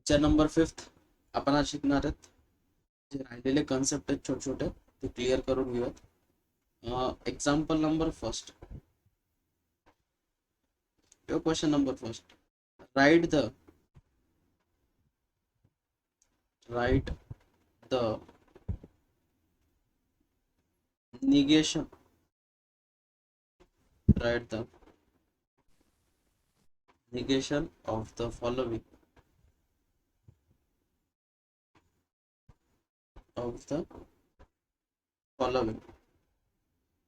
Lecture number 5 आपण आज शिकणार आहेत. जे राहिलेले कन्सेप्ट आहेत छोटे छोटे ते क्लिअर करून घेऊयात. Example number first. Question number first. Write the write the negation write the negation of the following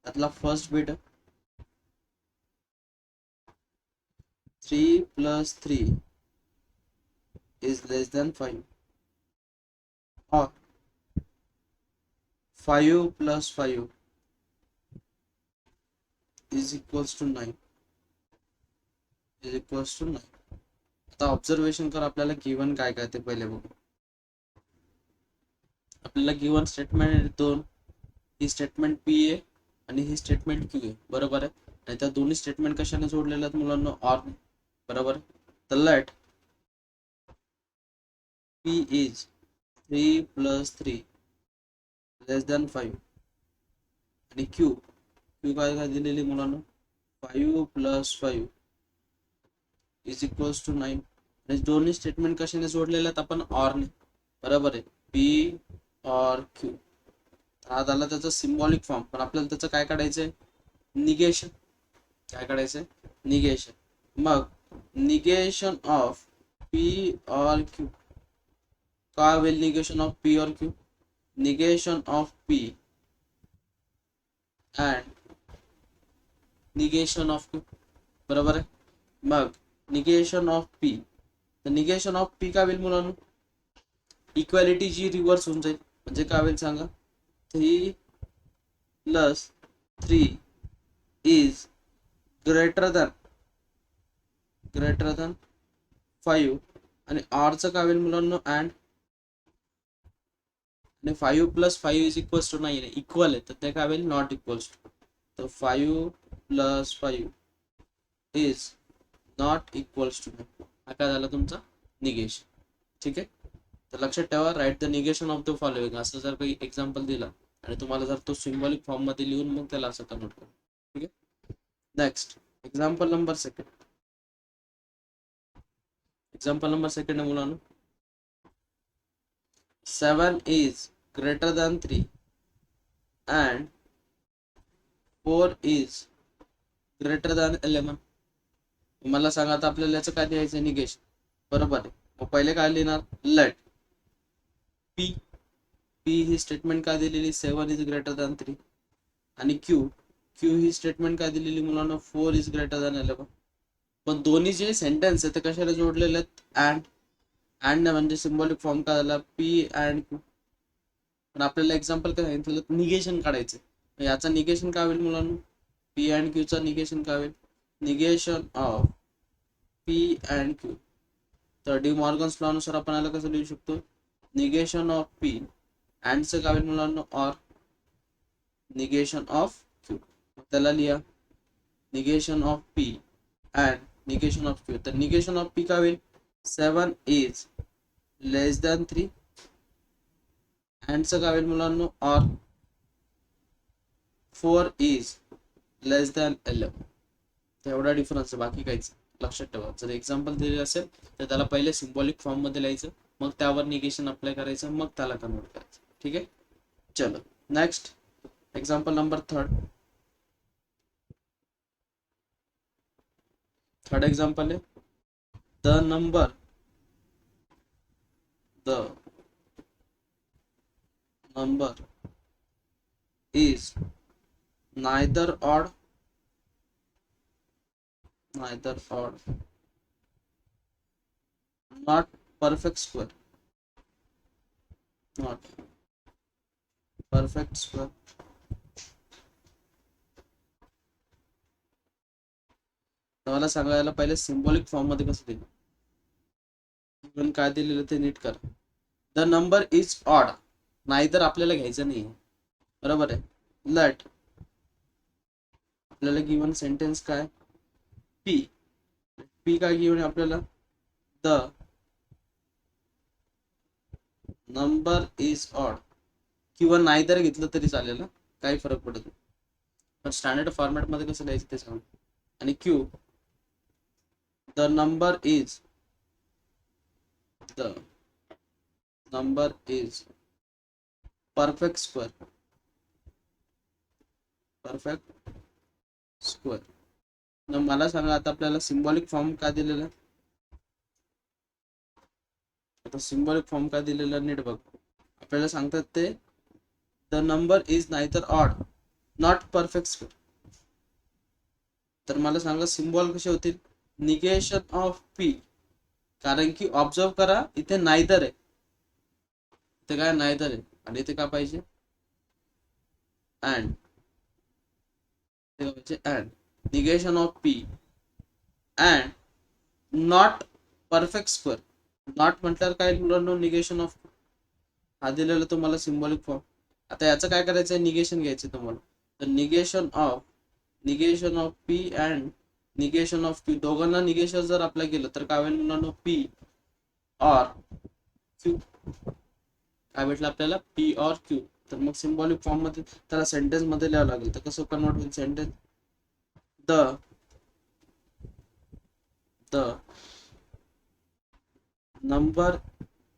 त्यातला first bit 3 plus 3 is less than 5 or 5 plus 5 is equals to 9 आता ऑब्झर्वेशन कर. आपल्याला गिवन काय काय ते पहिले बघू. आपल्याला गिवन स्टेटमेंट दोन. ही स्टेटमेंट पी आहे आणि ही स्टेटमेंट क्यू आहे. बरोबर आहे. आणि त्या दोन्ही स्टेटमेंट कशाने जोडलेल्या आहेत मुलांना? ऑर. बरोबर. तर late p is 3 plus 3 less than 5 आणि q काय काय दिलेली मुलांना? 5 plus 5 is equals to 9. आणि दोन्ही स्टेटमेंट कशाने जोडलेले आहेत? आपण ऑरने. बरोबर आहे. p और q. हा झाला त्याचा सिम्बॉलिक फॉर्म. पण आपल्याला त्याचं काय काढायचंय? निगेशन. काय काढायचंय? निगेशन. मग निगेशन ऑफ p और q. काय होईल निगेशन ऑफ p और q? Negation of p and negation of q. बरोबर आहे. मग निगेशन ऑफ p. तर निगेशन ऑफ p काय होईल मुलांना? इक्वॅलिटी जी रिव्हर्स होऊन जाईल. म्हणजे काय होईल सांगा? 3 plus 3 is greater than 5 आणि r चं काय होईल मुलांना? अँड आणि 5 plus 5 is equals to 9 equal आहे. तर ते काय होईल? Not equals to. तर 5 plus 5 is not equals to. हा काय झाला तुमचा? निगेशन. ठीक आहे. तर लक्षात ठेवा, write the negation of the following असं जर काही एक्झाम्पल दिला आणि तुम्हाला जर तो सिम्बॉलिक फॉर्म मध्ये लिहून मग त्याला असं कन्वर्ट करा. ठीक आहे. Next example number second. Example number second आहे मुलांना. 7 is greater than 3 and 4 is greater than 11. मला सांगा आता आपल्याला याचं काय द्यायचं? निगेशन. बरोबर आहे. मग पहिले काय लिहिणार? Late P. ही स्टेटमेंट काय दिलेली? 7 is greater than 3 आणि क्यू ही स्टेटमेंट काय दिलेली मुलांना? 4 is greater than 11. पण दोन्ही जे सेंटेन्स आहे ते कशाला जोडलेले आहेत? अँड म्हणजे सिम्बॉलिक फॉर्म काय झाला? P and Q. पण आपल्याला एक्झाम्पल काय सांगितलं? निगेशन काढायचं. याचा निगेशन काय होईल मुलांना? पी अँड क्यूचा निगेशन काय होईल? Negation of P and Q. तर डी मॉर्गन्स लॉ नुसार आपण याला कसं लिहू शकतो? निगेशन ऑफ पी अँडचं काय होईल मुलांना? Or negation of Q. त्याला लिहा negation of P and negation of Q. तर निगेशन ऑफ पी काय होईल? 7 is less than 3 अँडचं काय होईल मुलांना? Or 4 is less than 11. एवढा डिफरन्स आहे, बाकी काहीच. लक्षात ठेवा, जर एक्झाम्पल दिले असेल तर त्याला पहिले सिम्बॉलिक फॉर्म मध्ये लिहायचं, मग त्यावर निगेशन अप्लाय करायचं, मग त्याला कन्वर्ट करायचं. ठीक आहे. चलो next example number third example आहे. The number is neither odd not perfect square. मला सांगायला पहिले सिम्बॉलिक फॉर्म मध्ये कसं दिलं, पण काय दिलेलं ते नीट कर. The number is odd. नाहीतर आपल्याला घ्यायचं नाही. बरोबर आहे. लेट आपल्याला गिवन सेंटेन्स काय? पी काय गिवन आहे आपल्याला? द नंबर इज ऑड किंवा नाहीतर घेतलं तरी चालेल ना, काही फरक पडत नाही, पण स्टँडर्ड फॉर्मॅट मध्ये कसं लिहायचं ते सांग. आणि Q the number is perfect square. Perfect square. मला सांगा आता आपल्याला सिम्बॉलिक फॉर्म काय दिलेला आहे. आता सिम्बॉलिक फॉर्म काय दिलेला नीट बघ. आपल्याला सांगतात ते द नंबर इज नाहीतर ऑड नॉट परफेक्ट स्क्वेअर. तर मला सांगा सिम्बॉल कसे होतील. निगेशन ऑफ पी, कारण की ऑब्झर्व करा इथे नाहीतर आहे, इथे काय नाहीतर आहे आणि इथे काय पाहिजे and. And negation of P and not perfect square. Not म्हटल्यावर काय मुलांना निगेशन ऑफ हा दिलेला तुम्हाला सिम्बॉलिक फॉर्म. आता याचं काय करायचं आहे, निगेशन घ्यायचं तुम्हाला. तर negation of P and negation of Q, दोघांना निगेशन जर अप्लाय केलं तर काय होईल मुलांना, पी ऑर क्यू. काय भेटलं आपल्याला, पी ऑर क्यू. तर मग सिम्बॉलिक फॉर्म मध्ये त्याला सेंटेन्स मध्ये लिहावं लागेल. तर कसं कन्वर्ट होईल sentence. The number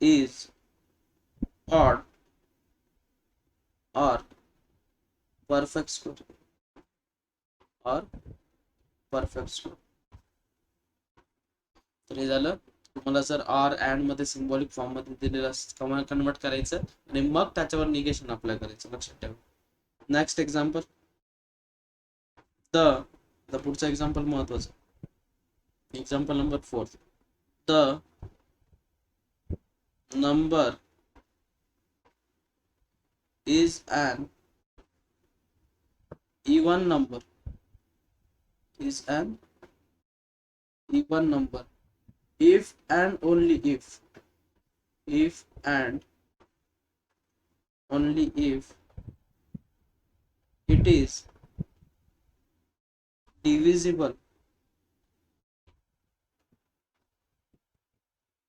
is odd or perfect square or perfect square. तर हे झालं. तुम्हाला जर ऑर अँड मध्ये सिम्बॉलिक फॉर्म मध्ये दिलेलं कन्वर्ट करायचं आणि मग त्याच्यावर निगेशन अप्लाय करायचं, लक्षात ठेवा. नेक्स्ट एक्झाम्पल द पुढचं एक्झाम्पल महत्वाचं. Example number 4. The number is an even number if and only if and only if it is divisible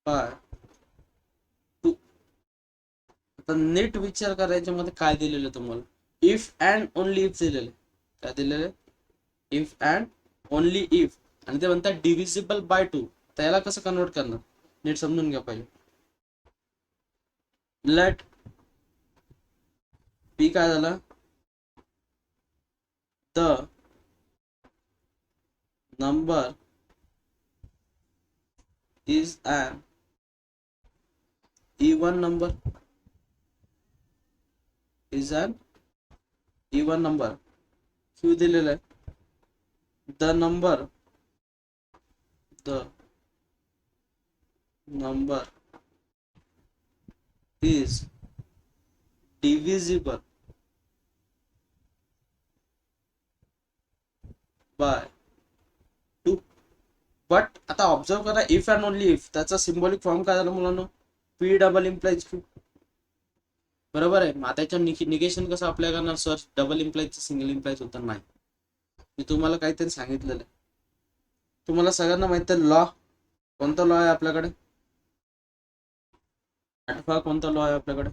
by 2. आता नीट विचार करायच्या मध्ये काय दिलेलं तुम्हाला, इफ अँड ओनली इफ दिलेलं. काय दिलेलं, इफ अँड ओनली इफ, आणि ते म्हणतात डिव्हिजिबल बाय 2. त्याला कसं कन्वर्ट करणार नीट समजून घ्या पाहिजे. लेट पी काय झाला, the number is an even number is an even number. Q दिलेला आहे. The number is divisible by 2. But आता ऑब्झर्व करा, इफ अँड ओनली इफ त्याचा सिम्बॉलिक फॉर्म काय झाला मुलांना, पी डबल इम्प्लाइज क्यू. बरोबर आहे. मग त्याच्या निगेशन कसं अप्लाय करणार sir, double implies single implies होता नाही. मी तुम्हाला काहीतरी सांगितलेलं आहे. तुम्हाला सगळ्यांना माहित आहे लॉ, कोणता लॉ आहे आपल्याकडे, आठवा कोणता लॉ आहे आपल्याकडे,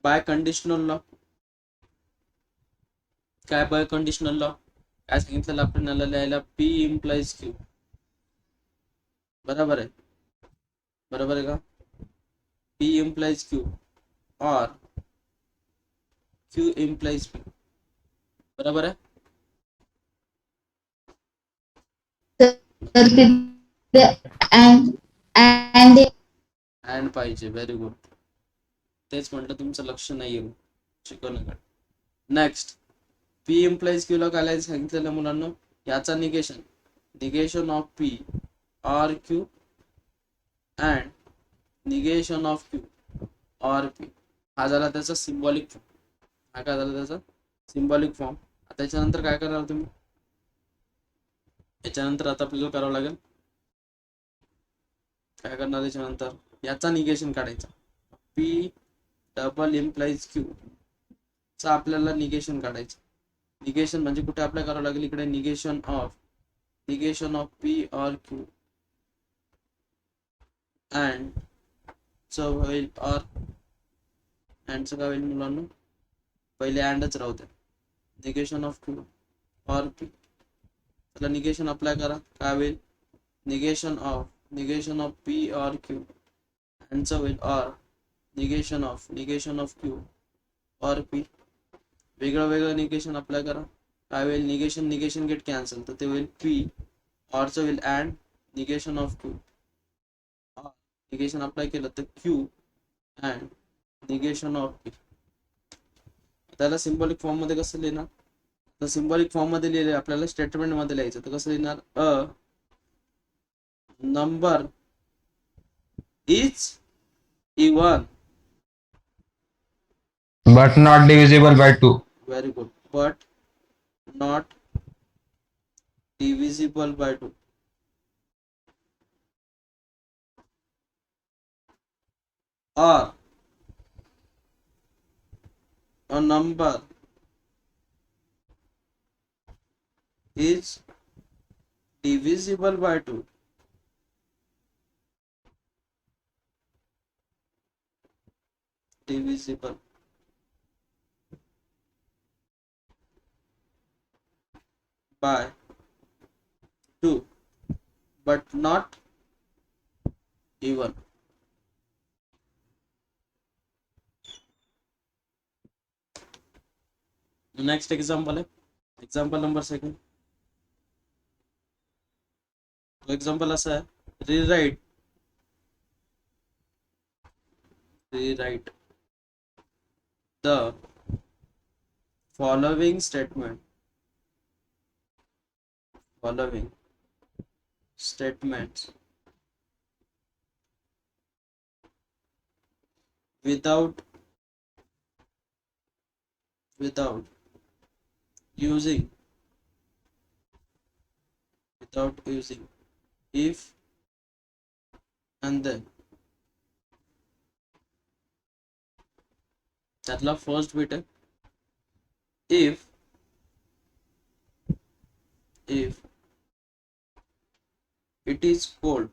बाय कंडिशनल लॉ. काय बाय कंडिशनल लॉ, काय सांगितलेलं आपल्याला लिहायला, पी इम्प्लाइज क्यू. बरोबर आहे, बरोबर आहे का, पी इम्प्लाइज क्यू और क्यू इम्प्लाइज पी. बरोबर आहे. अँड पाहिजे, व्हेरी गुड. तेच म्हटलं तुमचं लक्ष नाही येऊ शिकवण्याकडे. नेक्स्ट पी इम्प्लाइज क्यू ला काय सांगितलेलं मुलांना, याचा negation of P or Q and negation of Q or P. हा झाला त्याचा सिम्बॉलिक फॉर्म. हा काय झाला त्याचा सिम्बॉलिक फॉर्म. त्याच्यानंतर काय करणार तुम्ही, याच्यानंतर आता आपल्याला करावं लागेल, काय करणार त्याच्यानंतर, याचा निगेशन काढायचा. पी डबल इम्प्लाइज क्यू चा आपल्याला निगेशन काढायचं. निगेशन म्हणजे कुठे अप्लाय करावं लागेल, इकडे negation of P or Q and चं होईल ऑर अँडचं काय होईल मुलांना, पहिले अँडच राहू द्या. Negation of Q or P, त्याला निगेशन अप्लाय करा, काय होईल negation of P or Q, अँडचं होईल or negation of Q or P. वेगळं वेगळं निगेशन अप्लाय करा, काय होईल निगेशन गेट कॅन्सल, तर ते होईल पी, ऑरचं होईल and negation of Q, negation apply केलं तर Q and negation of P. त्याला सिम्बॉलिक फॉर्म मध्ये कसं लिहिणार, तर सिम्बॉलिक फॉर्म मध्ये लिहिले आपल्याला स्टेटमेंट मध्ये लिहायचं, तर कसं लिहिणार, a number is even but not divisible by 2. Very good, but not divisible by 2. Or a number is divisible by 2. Divisible by 2 but not even. Next example है, एग्जाम्पल नंबर सेकंड. एग्जाम्पल असा आहे, rewrite the following statements without using if and then. त्यातला first bit आहे, if it is cold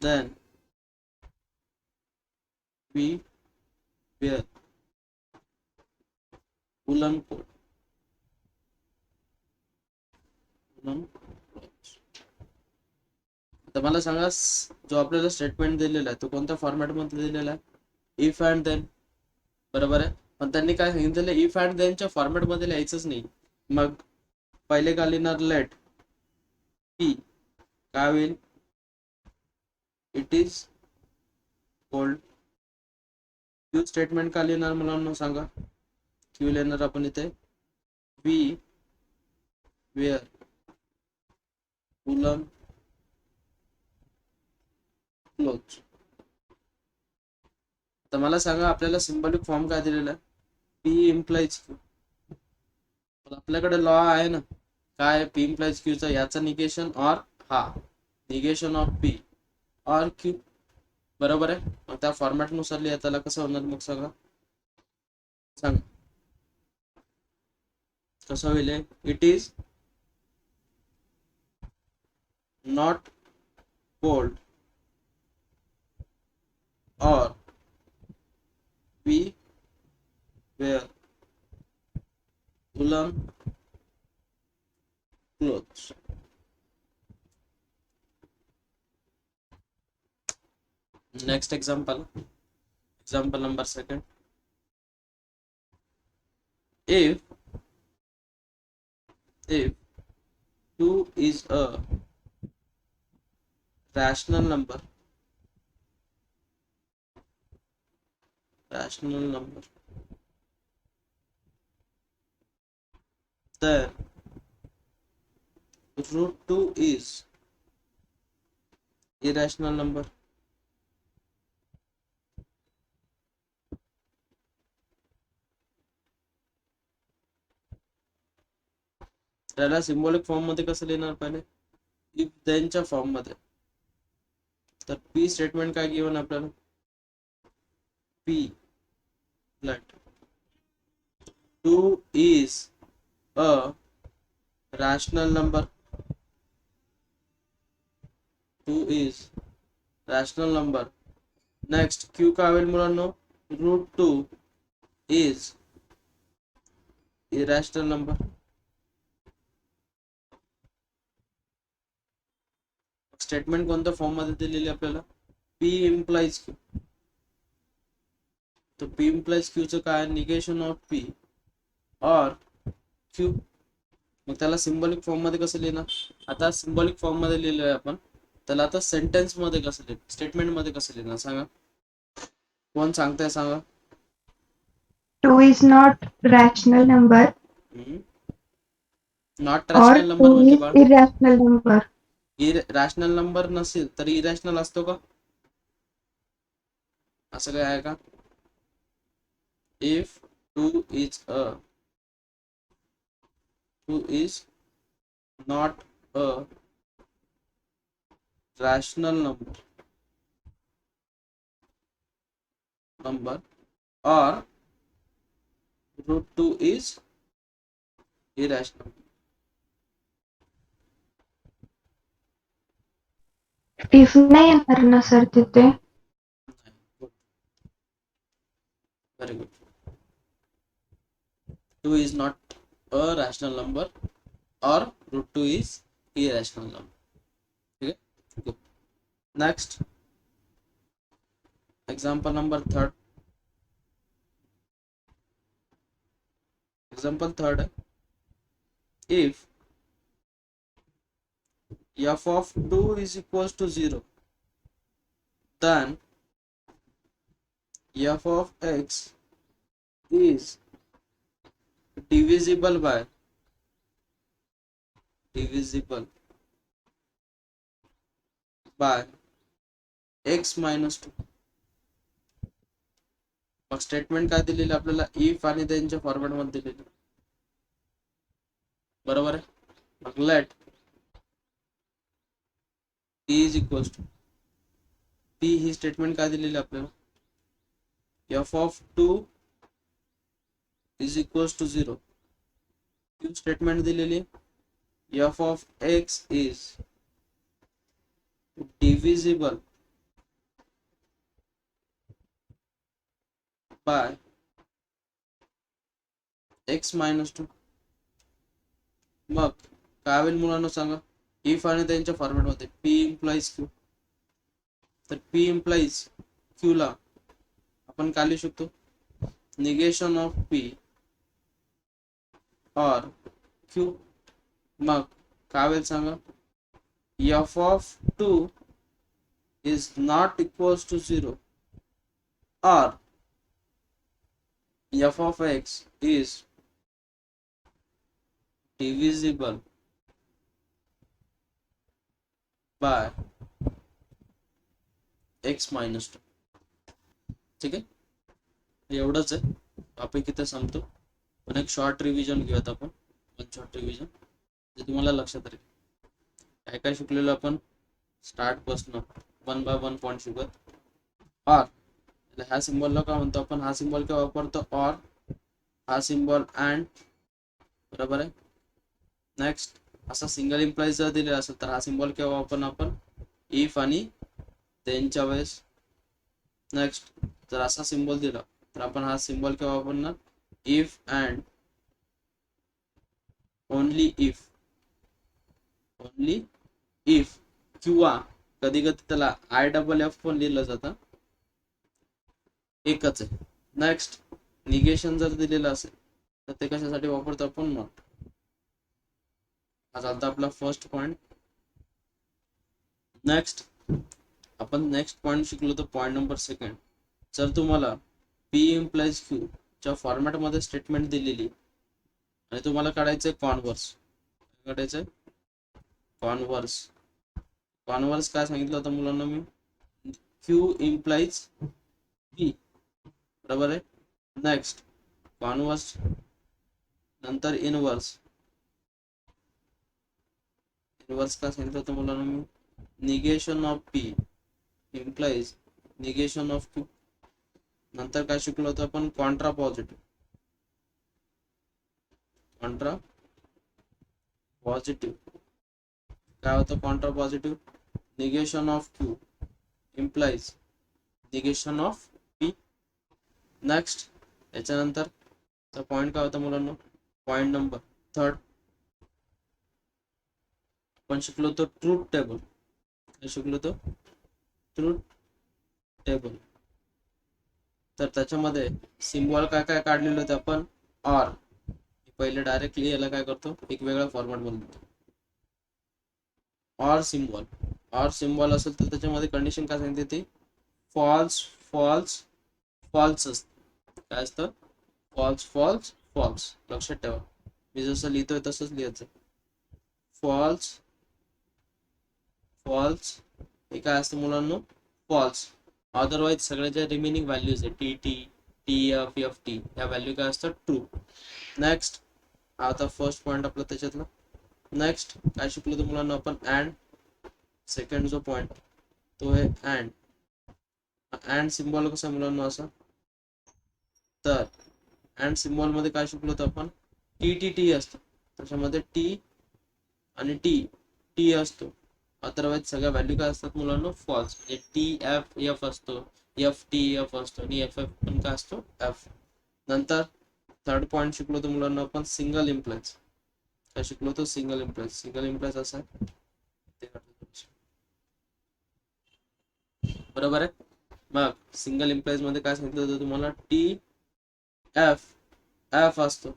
then we wear woolen coat. तर मला सांगा, जो आपल्याला स्टेटमेंट दिलेला आहे तो कोणत्या फॉर्मॅट मध्ये दिलेला आहे, इफ अँड देन, बरोबर आहे. पण त्यांनी काय सांगितलेलं, इफ अँड देनच्या फॉर्मॅट मध्ये लिहायचंच नाही. मग पहिले का लिहिणार, लेट पी, काय होईल it is cold. Q statement का लिहिणार मुलांना सांगा, क्यू लिहिणार आपण इथे वी वेअर वूलन क्लोथ. तर मला सांगा आपल्याला सिम्बॉलिक फॉर्म काय दिलेला आहे, पी इम्प्लाइज क्यू. आपल्याकडे लॉ आहे ना, काय पी इम्प्लाइज क्यूचा, याचा निगेशन ऑर हा negation of P or Q, बरोबर आहे. मग त्या फॉर्मॅट नुसार लिहा, त्याला कसं होणार मग सांगा कसं होईल, it is not cold or we wear woolen clothes. Next example number second. If 2 is a rational number, then root 2 is irrational number. त्याला सिम्बॉलिक फॉर्म मध्ये कसं लिहिणार, पहिले इफ देनच्या फॉर्म मध्ये. तर पी स्टेटमेंट काय गिवन आपल्याला, P late 2 is a rational number 2 is rational number. Next q काय होईल मुलांनो, √2 is irrational number. स्टेटमेंट कोणत्या फॉर्म मध्ये दिलेली आपल्याला, p implies q. तर p implies q चं काय, निगेशन ऑफ p और q. मग त्याला सिंबॉलिक फॉर्म मध्ये कसं लिहिणार, आता सिंबॉलिक फॉर्म मध्ये लिहिलंय आपण, त्याला आता सेंटेन्स मध्ये कसं लिहिणार, स्टेटमेंट मध्ये कसं लिहिणार सांगा, कोण सांगताय सांगा. 2 is not rational number not or rational 2 number म्हणजे is Bal, irrational number. Rational number नसेल तरी इरॅशनल असतो का, असं काय आहे का. If 2 is not a rational number or √2 is irrational. If नाही येणार ना सर तिथे. Very good. 2 is not a rational number or √2 is irrational number. Okay, good. Next, example number third. Example third, if f of 2 is equals to 0, then f of x is divisible by x minus 2. मग statement काय दिलेली आपल्याला, if आणि त्यांच्या format मध्ये दिलेली, बरोबर आहे. मग let p is equals to, p ही स्टेटमेंट काय दिलेली आपल्याला, f of 2 is equals to 0. q statement दिलेली, f of x is divisible by x minus 2. मग काय होईल मुलांना सांगा, इफ आणि त्यांच्या फॉर्मॅट मध्ये p implies q. तर p implies q ला आपण काय लिहू शकतो, निगेशन ऑफ p और q. मग काय होईल सांगा, f of 2 is not equals to 0 or f of x is divisible by x minus 2. ठीक आहे, एवढंच आहे टॉपिक इथे संपतो. पण एक शॉर्ट रिव्हिजन घेऊयात आपण, शॉर्ट रिव्हिजन जे तुम्हाला लक्षात राहील. काय काय शिकलेलो आपण, स्टार्ट पासून 1 by 1 पॉइंट शिकत. और ह्या सिम्बॉलला काय म्हणतो आपण, हा सिम्बॉल काय वापरतो, और हा सिम्बॉल अँड, बरोबर आहे. नेक्स्ट असा सिंगल इम्प्लाइज जर दिलेला असेल तर हा सिम्बॉल काय वापरणार आपण, इफ आणि त्यांच्या वेळेस. नेक्स्ट जर असा सिम्बॉल दिला तर आपण हा सिम्बॉल काय वापरणार, इफ अँड ओनली इफ किंवा कधी कधी त्याला IFF पण लिहिलं जातं, एकच आहे. नेक्स्ट निगेशन जर दिलेलं असेल तर ते कशासाठी वापरतो आपण, नॉट. हा झाला आपला फर्स्ट पॉइंट. नेक्स्ट आपण नेक्स्ट पॉइंट शिकलो तर पॉइंट नंबर सेकंड. जर तुम्हाला p implies q च्या फॉर्मॅट मध्ये स्टेटमेंट दिलेली आणि तुम्हाला काढायचंय कॉन्व्हर्स, काढायचंय कॉन्व्हर्स काय सांगितलं होतं मुलांना मी, q implies p, बरोबर आहे. नेक्स्ट कॉन्व्हर्स, नंतर इनवर्स काय सांगितलं होतं मुलांना मी, negation of p implies negation of q. नंतर काय शिकलो होतं आपण, कॉन्ट्रा पॉझिटिव्ह काय होतं, Contra positive negation of Q implies negation of P. Next याच्यानंतर पॉईंट काय होता मुलांना, पॉईंट नंबर 3 आपण शिकलो तो ट्रूथ टेबल. काय शिकलो तो ट्रूथ टेबल. तर त्याच्यामध्ये सिम्बॉल काय काय काढलेले होते आपण, ऑर. पहिले डायरेक्टली याला काय करतो, एक वेगळा फॉर्मॅट बनवतो. ऑर सिम्बॉल असेल तर त्याच्यामध्ये कंडिशन काय सांगते ती फॉल्स फॉल्स फॉल्स असतं. काय असतं, फॉल्स फॉल्स फॉल्स. लक्षात ठेवा, मी जसं लिहितोय तसंच लिहायचं. फॉल्स फॉल्स हे काय असतं मुलांना, फॉल्स. अदरवाईज सगळ्या ज्या रिमेनिंग व्हॅल्यूज आहे T T T F F T या व्हॅल्यू काय असतात, ट्रू. नेक्स्ट आता फर्स्ट पॉईंट आपला त्याच्यातला. नेक्स्ट काय शिकलो तर मुलांना आपण, अँड. सेकंड जो पॉईंट तो आहे अँड. अँड सिम्बॉल कसा मुलांना असा, तर अँड सिम्बॉल मध्ये काय शिकलो तर आपण, टी टी टी असतं, त्याच्यामध्ये टी आणि टी टी असतो. अदरवाईज सगळ्या व्हॅल्यू काय असतात मुलांना, फॉल्स. म्हणजे टी एफ एफ असतो, एफ टी एफ असतो आणि एफ एफ पण काय असतो, एफ. नंतर थर्ड पॉईंट शिकलो तर मुलांना आपण, सिंगल इम्प्लाइज. काय शिकलो तो, सिंगल इम्प्लाइज. सिंगल इम्प्लाइज असा आहे, बरोबर आहे. मग सिंगल इम्प्लाइज मध्ये काय सांगितलं होतं तुम्हाला, टी एफ एफ असतो.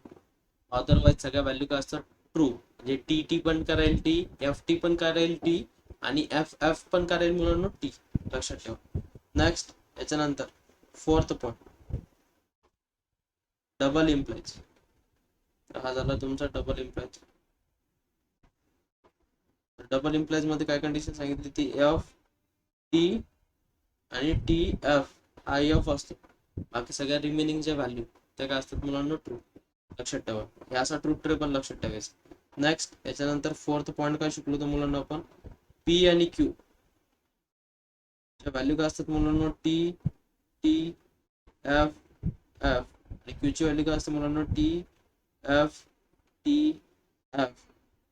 अदरवाईज सगळ्या व्हॅल्यू काय असतात, ट्रू. म्हणजे टी टी पण करेल टी, एफ टी पण करेल टी आणि एफ एफ पण करेल मुलांना टी. लक्षात ठेवा. नेक्स्ट याच्यानंतर फोर्थ पॉईंट, डबल इम्प्लाइज. हा झाला तुमचा डबल इम्प्लाइज. डबल इम्प्लाइज मध्ये काय कंडिशन सांगितली ती, एफ टी आणि टी एफ हा एफ असतो. बाकी सगळ्या रिमेनिंग ज्या व्हॅल्यू त्या काय असतात मुलांना, ट्रू. लक्षात ठेवा, हे असा ट्रूथ टेबल लक्षात ठेवायचं. नेक्स्ट याच्यानंतर फोर्थ पॉईंट काय शिकलो तर मुलांना आपण, पी आणि क्यू च्या व्हॅल्यू काय असतात मुलांना, टी टी एफ एफ आणि क्यू ची व्हॅल्यू काय असते मुलांना, T F T F.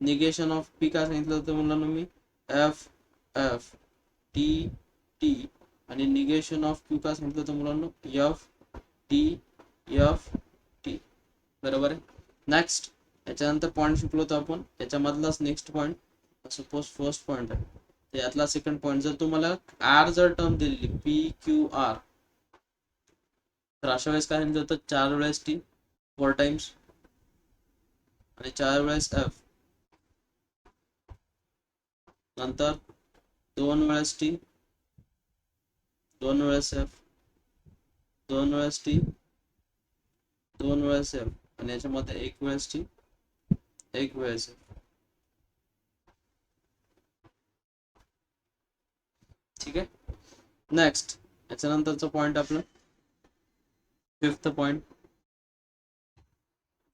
Negation of P काय सांगितलं होतं मुलांना मी, एफ एफ टी टी आणि निगेशन ऑफ क्यू काय सांगितलं होतं मुलांना, एफ टी एफ टी. बरोबर आहे. नेक्स्ट याच्यानंतर पॉईंट शिकलो तर आपण, याच्यामधलाच next point suppose first point आहे, यातला सेकंड पॉईंट. जर तुम्हाला आर जर टर्म दिली पी क्यू आर, तर अशा वेळेस काय सांगितलं होतं, 4 वेळेस टी 4 टाइम्स आणि 4 वेळेस एफ. नंतर 2 वेळेस टी 2 वेळेस एफ 2 वेळेस टी 2 वेळेस एफ आणि याच्यामध्ये 1 वेळेस टी 1 वेळेस एफ. ठीक आहे. नेक्स्ट याच्यानंतरचा पॉईंट आपला फिफ्थ पॉईंट,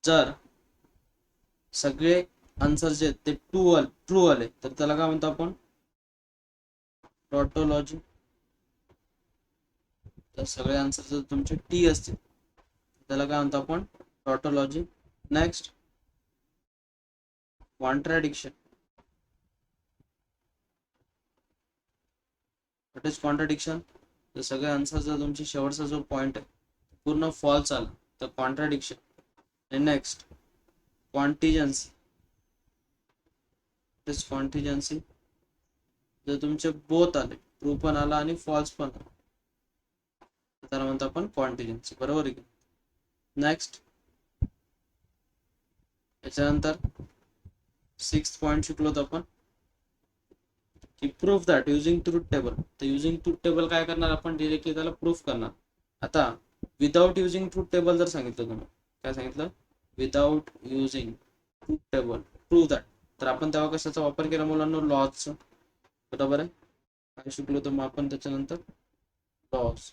जर सगळे आन्सर जे ते ट्रू आले तर त्याला काय म्हणतो आपण, टॉटोलॉजी. तर सगळे आन्सर जर तुमचे टी असतील त्याला काय म्हणतो आपण, tautology. Next contradiction. What is contradiction, तर सगळे आन्सर जर तुमची शेवटचा जो पॉईंट आहे पूर्ण फॉल्स आला तर कॉन्ट्राडिक्शन. आणि नेक्स्ट कॉन्टिजन्सी. कॉन्टिजन्सी जर तुमचे बोथ आले, ट्रू पण आला आणि फॉल्स पण आला, त्याला म्हणतो आपण कॉन्टिजन्सी. बरोबर आहे. नेक्स्ट याच्यानंतर सिक्स्थ पॉईंट शिकलो तर आपण की proof that using truth table. तर युजिंग ट्रूथ टेबल काय करणार आपण, डिरेक्टली त्याला प्रूफ करणार. आता विदाउट युजिंग ट्रूथ टेबल जर सांगितलं तुम्ही, काय सांगितलं, without using truth table proof that, तर आपण तेव्हा कशाचा वापर केला मुलांना, लॉजचा. बरोबर आहे. काय शिकलो तर मग आपण त्याच्यानंतर लॉज.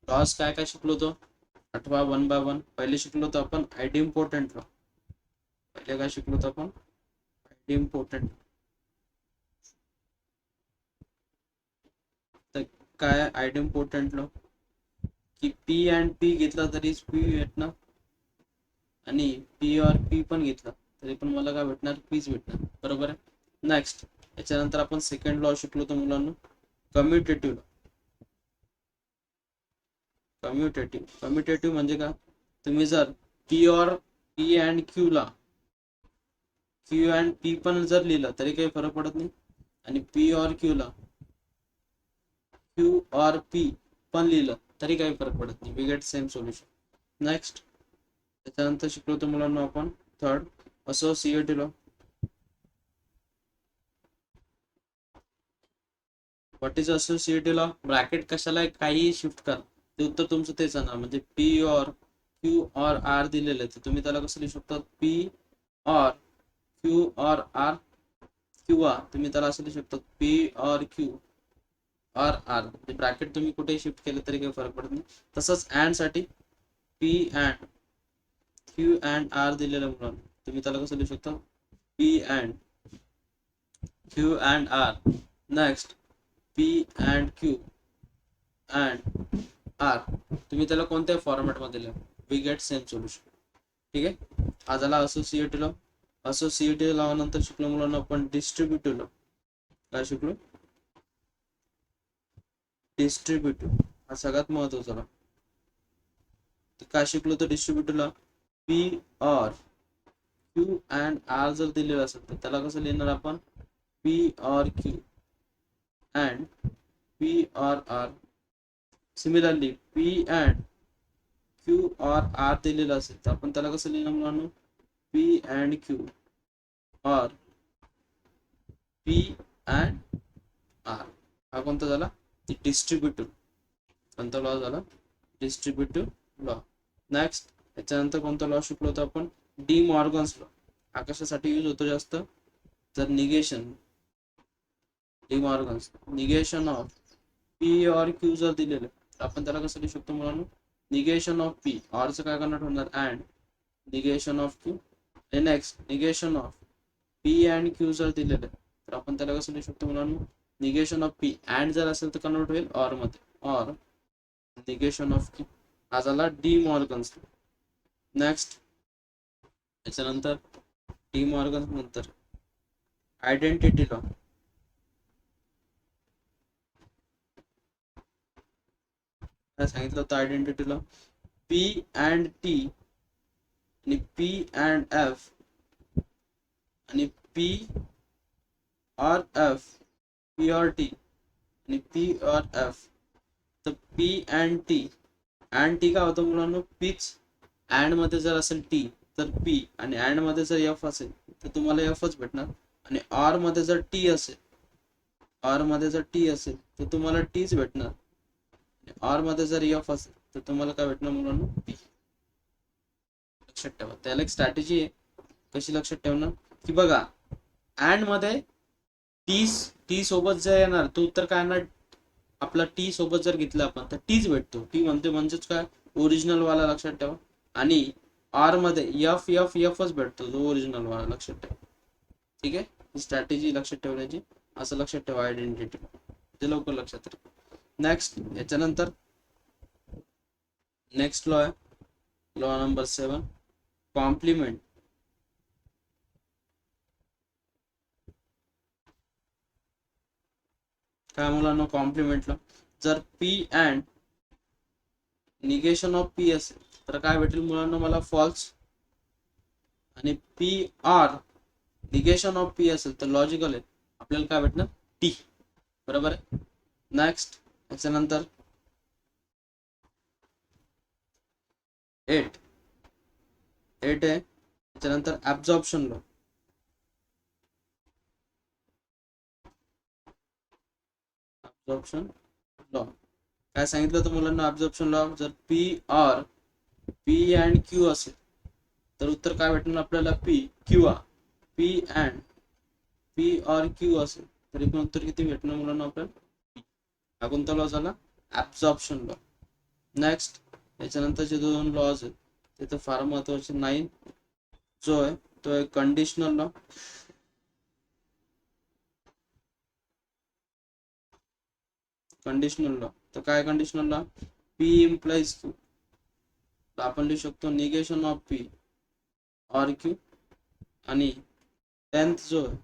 लॉज काय काय शिकलो तो, आठवा 1 by 1. पहिले शिकलो तर आपण आयडिम्पोर्टंट लॉ. पहिले काय शिकलो तर आपण आयडिम्पोर्टंट. तर काय आयडिम्पोर्टंट लॉ, की पी अँड पी घेतला तरी पी भेटणार आणि पी और पी पण घेतला तरी पण मला काय भेटणार, पीच भेटणार. बरोबर आहे. नेक्स्ट याच्यानंतर आपण सेकंड लॉ शिकलो होतो मुलांना, कम्युटेटिव्ह लॉ. कम्युटेटिव्ह म्हणजे काय, तुम्ही जर P and Q and P पण जर लिहिलं तरी काही फरक पडत नाही, आणि पी ऑर क्यू ला क्यू ऑर पी पण लिहिलं तरी काही फरक पडत नाही, we get same solution. Next त्याच्यानंतर शिकलो होतो मुलांना आपण third, associative law. What is associative law, bracket कशाला काही शिफ्ट करा, ते उत्तर तुमचं तेच आहे ना. म्हणजे P or Q or R दिलेलं आहे, तर तुम्ही त्याला कसं लिहू शकता, P or Q or R, किंवा तुम्ही त्याला असं लिहू शकता P or Q or R. म्हणजे ब्रॅकेट तुम्ही कुठेही शिफ्ट केलं तरी काही फरक पडत नाही. तसंच अँड साठी P and Q and R दिलेलं म्हणून तुम्ही त्याला कसं लिहू शकता, P and Q and R. Next P and Q and R, तुम्ही त्याला कोणत्या फॉर्मॅटमध्ये लिहा, वी गेट सेम सोल्युशन. ठीक आहे. हा झाला असोसिएटिव्ह लॉ. असोसिएटिव्ह लॉ नंतर शिकलो मुलांना आपण डिस्ट्रीब्युटिव्ह लॉ. काय शिकलो, डिस्ट्रीब्युटिव्ह, हा सगळ्यात महत्वाचा लॉ. काय शिकलो तर distributive law, P or Q and R जर दिलेलं असेल तर त्याला कसं लिहिणार आपण, P or Q and P or R. Similarly P and Q or R दिलेलं असेल तर आपण त्याला कसं लिहिणार मुलांना, P and Q or P and R. हा कोणता झाला, डिस्ट्रीब्युटिव्ह. कोणता लॉ झाला, डिस्ट्रीब्युटिव्ह लॉ. नेक्स्ट याच्यानंतर कोणता लॉ शिकलो होतो आपण, डी मॉर्गन्स लॉ. हा कशासाठी यूज होतो जास्त, जर negation, D Morgan's negation of P or Q जर दिलेलं तर आपण त्याला कसं लिहू शकतो मुलांना, निगेशन ऑफ पी, ऑरचं काय करणार होणार and negation of Q. Next negation of P and Q जर दिलेलं तर आपण त्याला कसं लिहू शकतो मुलांना, निगेशन ऑफ पी अँड जर असेल तर कन्वर्ट होईल ऑर मध्ये, ऑर निगेशन ऑफ क्यू. हा झाला डी मॉर्गन्स. नेक्स्ट याच्यानंतर डी मॉर्गन्स नंतर आयडेंटिटी लॉ. काय सांगितलं होतं identity law, P and T आणि पी अँड एफ आणि P or F, P or T आणि पी ऑर एफ. तर पी अँड टी काय होतं मुलांना, पीच अँड मध्ये जर असेल टी तर पी, आणि अँड मध्ये जर एफ असेल तर तुम्हाला एफच भेटणार, आणि ऑर मध्ये जर टी असेल, तर तुम्हाला टीच भेटणार, ऑर मध्ये जर एफ असेल तर तुम्हाला काय भेटणार मुलांना, पी. लक्षात ठेवा, त्याला एक स्ट्रॅटेजी आहे. कशी लक्षात ठेवणार, की बघा अँड मध्ये टी सोबत जर येणार तो उत्तर काय येणार, आपला टी सोबत जर घेतलं आपण तर टीच भेटतो. टी म्हणते म्हणजेच काय, ओरिजिनल वाला. लक्षात ठेवा. आणि आर मध्ये एफच भेटतो, जो ओरिजिनल वाला. लक्षात ठेवा. ठीक आहे, ही स्ट्रॅटेजी लक्षात ठेवण्याची. असं लक्षात ठेवा आयडेंटिटी, ते लवकर लक्षात राहील. नेक्स्ट याच्यानंतर नेक्स्ट लॉ आहे लॉ नंबर 7, कॉम्प्लिमेंट. काय मुलांना, कॉम्प्लिमेंटला जर P and negation of P असेल तर काय भेटेल मुलांना, मला फॉल्स. आणि P or negation of P असेल तर लॉजिकल आहे, आपल्याला काय भेटणार, टी. बरोबर आहे. नेक्स्ट याच्यानंतर 8 आहे. त्याच्यानंतर ऍब्झॉर्प्शन लॉ. ऍब्झॉर्प्शन लॉ काय सांगितलं होतं मुलांना, ऍब्झॉर्प्शन लॉ जर पी अँड क्यू असेल तर उत्तर काय भेटणार आपल्याला, पी. किंवा P and P or Q असेल तरी पण उत्तर किती भेटणार मुलांना आपल्याला, हा कोणता लॉ झाला, ऍब्झॉर्प्शन लॉ. नेक्स्ट याच्यानंतरचे 2 लॉज आहेत ते तर फार महत्वाचे. 9 जो आहे तो आहे कंडिशनल लॉ. कंडिशनल लॉ तर काय, conditional law P implies Q, तर आपण लिहू शकतो negation of P or Q. आणि 10th जो आहे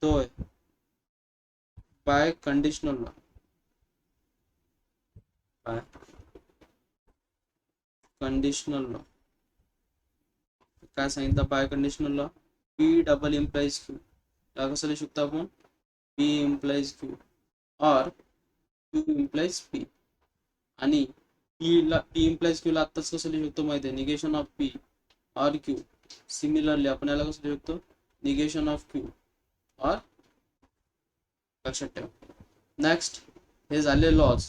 तो आहे biconditional law. Biconditional law काय सांगितलं? Biconditional law P double implies Q. या कसं लिहू शकतो आपण? पी इम्प्लाइज क्यू और क्यू इम्प्लाइज पी. आणि पी इम्प्लाइज क्यू ला आत्ताच कसं लिहू शकतो माहिती आहे? निगेशन ऑफ पी और क्यू. सिमिलरली आपण याला कसं लिहू शकतो? निगेशन ऑफ क्यू और. लक्षात ठेवा. नेक्स्ट हे झाले लॉज.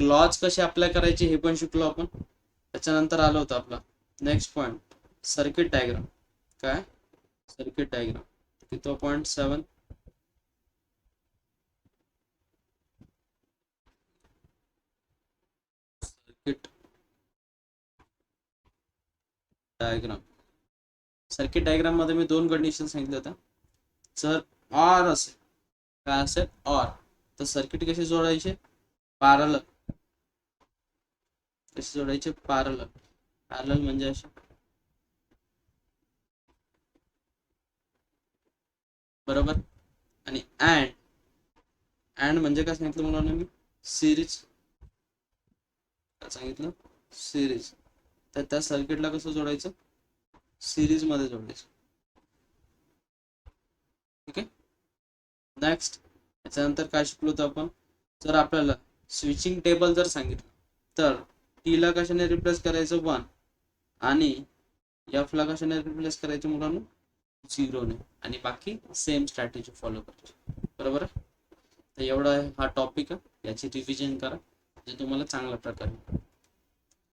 लॉज कसे अप्लाय करायचे हे पण शिकलो आपण. त्याच्यानंतर आलं होतं आपला नेक्स्ट पॉइंट सर्किट डायग्राम. काय? Circuit diagram. किती point 7. Circuit diagram. Circuit diagram मध्ये मी 2 कंडिशन सांगितल्या होत्या. जर ऑर असेल, काय असेल? ऑर, तर सर्किट कसे जोडायचे? पॅरलल. कसे जोडायचे? पॅरलल. पॅरलल म्हणजे असे, बरोबर. आणि अँड म्हणजे काय सांगितलं मुलांना मी? सिरीज. काय सांगितलं? सिरीज. तर त्या सर्किटला कसं जोडायचं? सिरीज मध्ये जोडायचं. ठीक आहे. नेक्स्ट याच्यानंतर काय शिकलो होतो आपण? जर आपल्याला स्विचिंग टेबल जर सांगितलं तर टी ला कशाने रिप्लेस करायचं? 1. आणि एफ ला कशाने रिप्लेस करायचं मुलांना? 0 ने. आणि बाकी सेम स्ट्रॅटेजी फॉलो करायची. बरोबर आहे. तर एवढा हा टॉपिक आहे. याची रिव्हिजन करा जे तुम्हाला चांगल्या प्रकारे